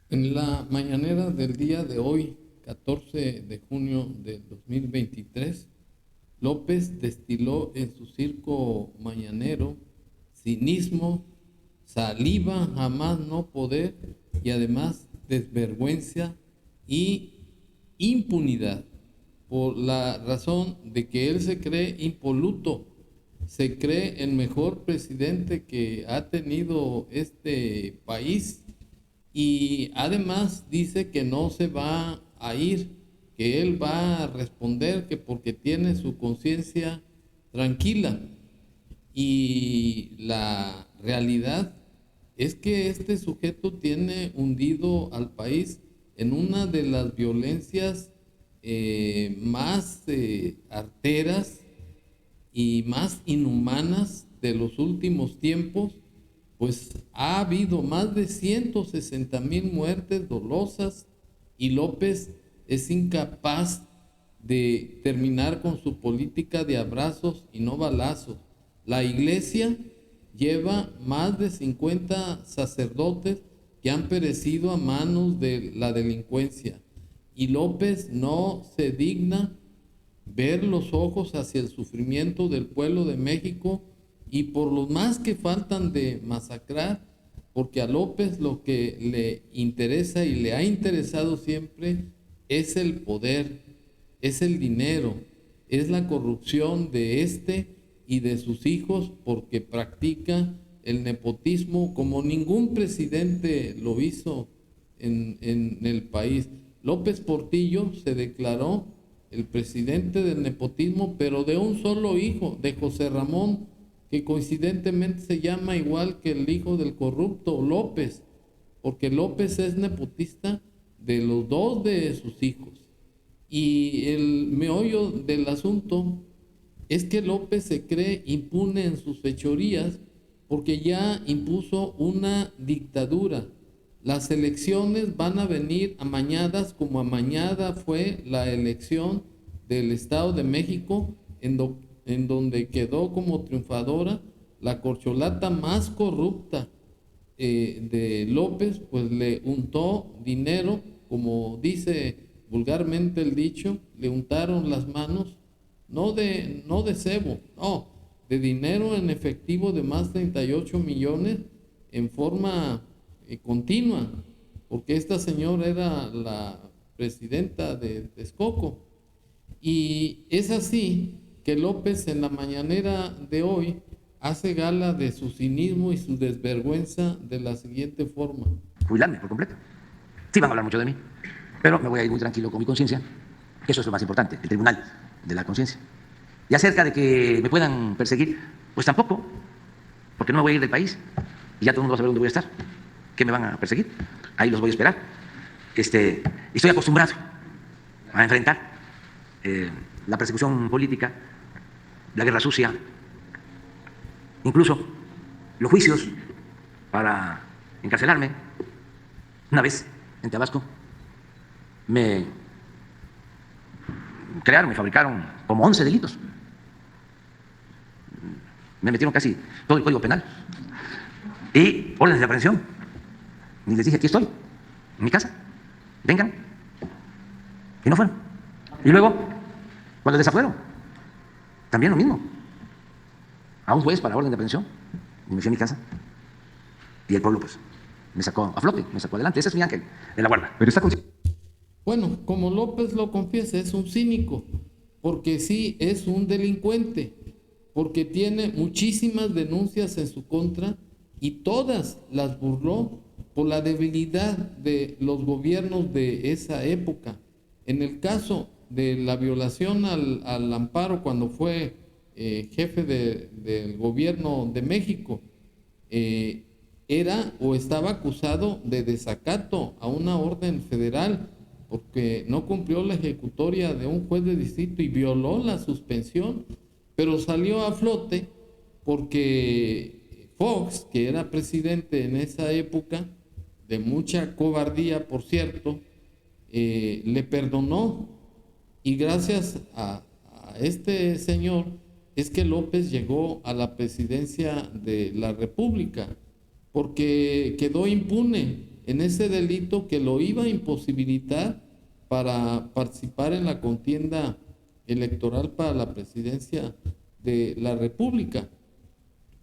En la mañanera del día de hoy, 14 de junio de 2023, López destiló en su circo mañanero cinismo, saliva jamás no poder y además desvergüenza y impunidad, por la razón de que él se cree impoluto, se cree el mejor presidente que ha tenido este país y además dice que no se va a ir, que él va a responder, que porque tiene su conciencia tranquila. Y la realidad es que este sujeto tiene hundido al país en una de las violencias más arteras y más inhumanas de los últimos tiempos, pues ha habido más de 160,000 muertes dolosas y López es incapaz de terminar con su política de abrazos y no balazos. La iglesia lleva más de 50 sacerdotes que han perecido a manos de la delincuencia y López no se digna ver los ojos hacia el sufrimiento del pueblo de México y por los más que faltan de masacrar, porque a López lo que le interesa y le ha interesado siempre es el poder, es el dinero, es la corrupción de este y de sus hijos, porque practica el nepotismo como ningún presidente lo hizo en el país. López Portillo se declaró el presidente del nepotismo, pero de un solo hijo, de José Ramón, que coincidentemente se llama igual que el hijo del corrupto López, porque López es nepotista de los dos de sus hijos. Y el meollo del asunto es que López se cree impune en sus fechorías porque ya impuso una dictadura. Las elecciones van a venir amañadas como amañada fue la elección del Estado de México, en donde quedó como triunfadora la corcholata más corrupta de López, pues le untó dinero, como dice vulgarmente el dicho, le untaron las manos, no de cebo, no, de dinero en efectivo de más de 38 millones en forma continua, porque esta señora era la presidenta de Texcoco. Y es así que López en la mañanera de hoy hace gala de su cinismo y su desvergüenza de la siguiente forma. Jubilarme por completo. Sí van a hablar mucho de mí, pero me voy a ir muy tranquilo con mi conciencia, que eso es lo más importante, el tribunal de la conciencia. Y acerca de que me puedan perseguir, pues tampoco, porque no me voy a ir del país y ya todo el mundo va a saber dónde voy a estar. ¿Qué me van a perseguir? Ahí los voy a esperar. Estoy acostumbrado a enfrentar la persecución política, la guerra sucia, incluso los juicios para encarcelarme. Una vez en Tabasco me crearon, me fabricaron como 11 delitos. Me metieron casi todo el Código Penal y órdenes de aprehensión. Y les dije, aquí estoy, en mi casa, vengan. Y no fueron. Y luego, cuando desafueron, también lo mismo. A un juez para orden de aprehensión. Y me fui a mi casa. Y el pueblo, pues, me sacó a flote, me sacó adelante. Ese es mi ángel de la guarda. Pero está Bueno, como López lo confiesa, es un cínico, porque sí es un delincuente, porque tiene muchísimas denuncias en su contra y todas las burló por la debilidad de los gobiernos de esa época. En el caso de la violación al amparo cuando fue jefe del gobierno de México, eh, era o estaba acusado de desacato a una orden federal porque no cumplió la ejecutoria de un juez de distrito y violó la suspensión, pero salió a flote porque Fox, que era presidente en esa época, de mucha cobardía, por cierto, le perdonó y gracias a este señor es que López llegó a la presidencia de la República, porque quedó impune. en ese delito que lo iba a imposibilitar para participar en la contienda electoral para la presidencia de la República.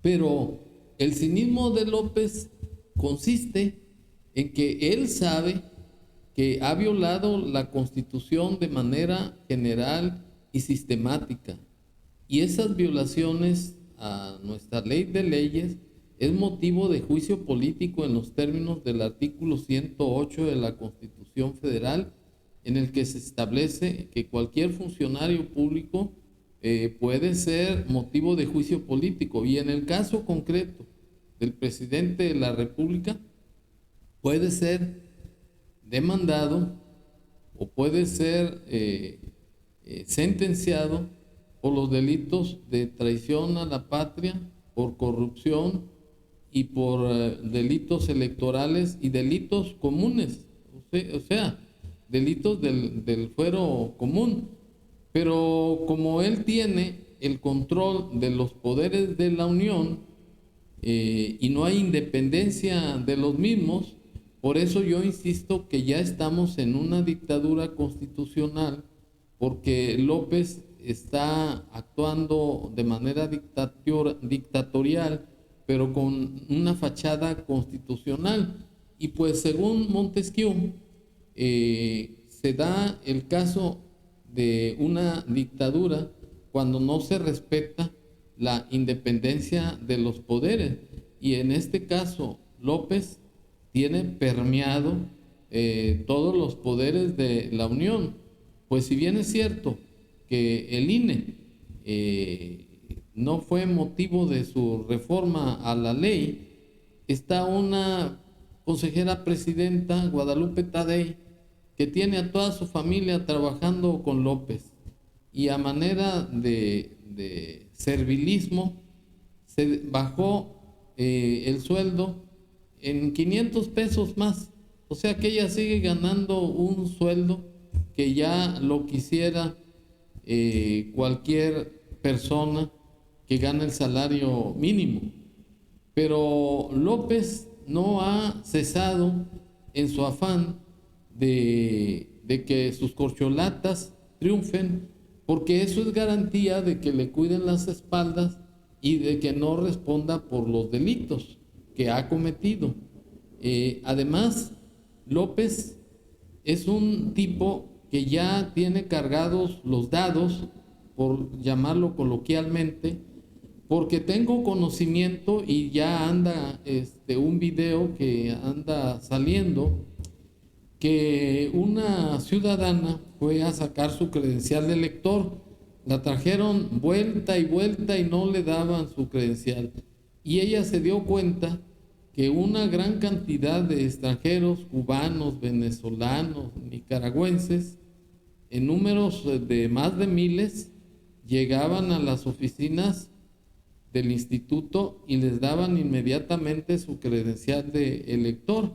Pero el cinismo de López consiste en que él sabe que ha violado la Constitución de manera general y sistemática. Y esas violaciones a nuestra ley de leyes es motivo de juicio político en los términos del artículo 108 de la Constitución Federal, en el que se establece que cualquier funcionario público puede ser motivo de juicio político. Y en el caso concreto del presidente de la República, puede ser demandado o puede ser sentenciado por los delitos de traición a la patria, por corrupción y por delitos electorales y delitos comunes, o sea, delitos del fuero común. Pero como él tiene el control de los poderes de la Unión y no hay independencia de los mismos, por eso yo insisto que ya estamos en una dictadura constitucional, porque López está actuando de manera dictatorial, pero con una fachada constitucional. Y pues según Montesquieu, se da el caso de una dictadura cuando no se respeta la independencia de los poderes. Y en este caso, López tiene permeado todos los poderes de la Unión. Pues si bien es cierto que el INE no fue motivo de su reforma a la ley, está una consejera presidenta, Guadalupe Tadei, que tiene a toda su familia trabajando con López, y a manera de servilismo se bajó el sueldo en 500 pesos más. O sea que ella sigue ganando un sueldo que ya lo quisiera cualquier persona que gana el salario mínimo. Pero López no ha cesado en su afán de que sus corcholatas triunfen, porque eso es garantía de que le cuiden las espaldas y de que no responda por los delitos que ha cometido. Además, López es un tipo que ya tiene cargados los dados, por llamarlo coloquialmente, porque tengo conocimiento y ya anda un video que anda saliendo, que una ciudadana fue a sacar su credencial de elector, la trajeron vuelta y vuelta y no le daban su credencial, y ella se dio cuenta que una gran cantidad de extranjeros, cubanos, venezolanos, nicaragüenses, en números de más de miles, llegaban a las oficinas del instituto y les daban inmediatamente su credencial de elector.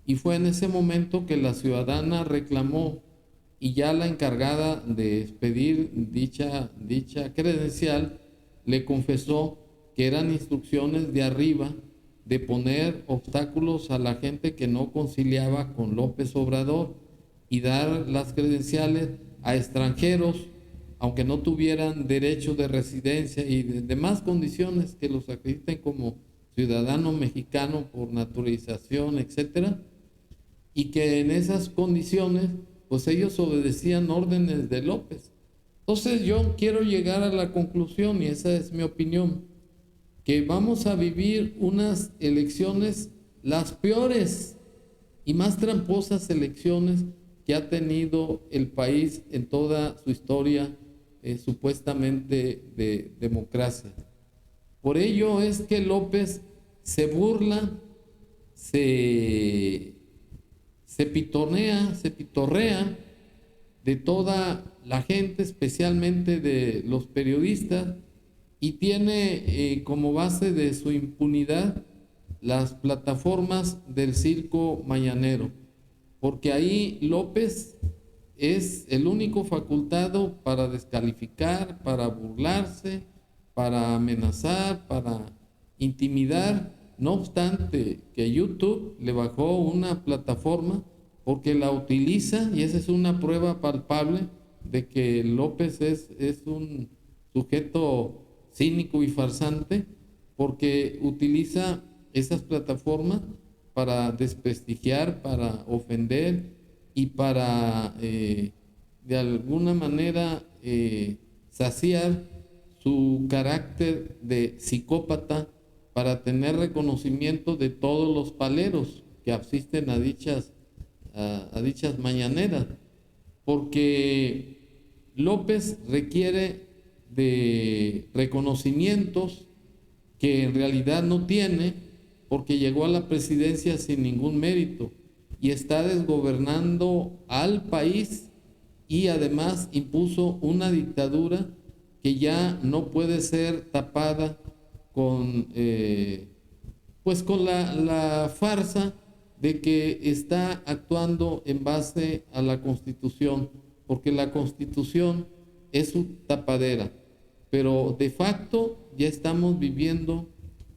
Y fue en ese momento que la ciudadana reclamó, y ya la encargada de expedir dicha credencial le confesó que eran instrucciones de arriba de poner obstáculos a la gente que no conciliaba con López Obrador y dar las credenciales a extranjeros, aunque no tuvieran derecho de residencia y de demás condiciones que los acrediten como ciudadano mexicano por naturalización, etcétera, y que en esas condiciones pues ellos obedecían órdenes de López. Entonces yo quiero llegar a la conclusión, y esa es mi opinión, que vamos a vivir unas elecciones, las peores y más tramposas elecciones que ha tenido el país en toda su historia supuestamente de democracia. Por ello es que López se burla, se pitorrea de toda la gente, especialmente de los periodistas, y tiene como base de su impunidad las plataformas del circo mañanero, porque ahí López es el único facultado para descalificar, para burlarse, para amenazar, para intimidar No obstante que YouTube le bajó una plataforma porque la utiliza, y esa es una prueba palpable de que López es un sujeto cínico y farsante, porque utiliza esas plataformas para desprestigiar, para ofender y para de alguna manera saciar su carácter de psicópata, para tener reconocimiento de todos los paleros que asisten a dichas mañaneras, porque López requiere de reconocimientos que en realidad no tiene, porque llegó a la presidencia sin ningún mérito y está desgobernando al país, y además impuso una dictadura que ya no puede ser tapada con con la farsa de que está actuando en base a la Constitución, porque la Constitución es su tapadera, pero de facto ya estamos viviendo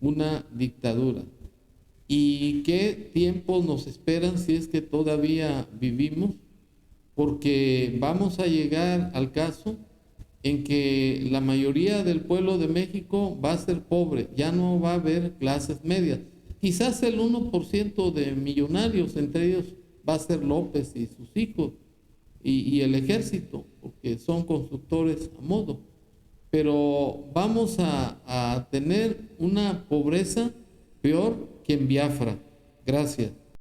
una dictadura. ¿Y qué tiempos nos esperan si es que todavía vivimos? Porque vamos a llegar al caso en que la mayoría del pueblo de México va a ser pobre, ya no va a haber clases medias. Quizás el 1% de millonarios, entre ellos va a ser López y sus hijos y el ejército, porque son constructores a modo. Pero vamos a tener una pobreza peor que en Biafra. Gracias.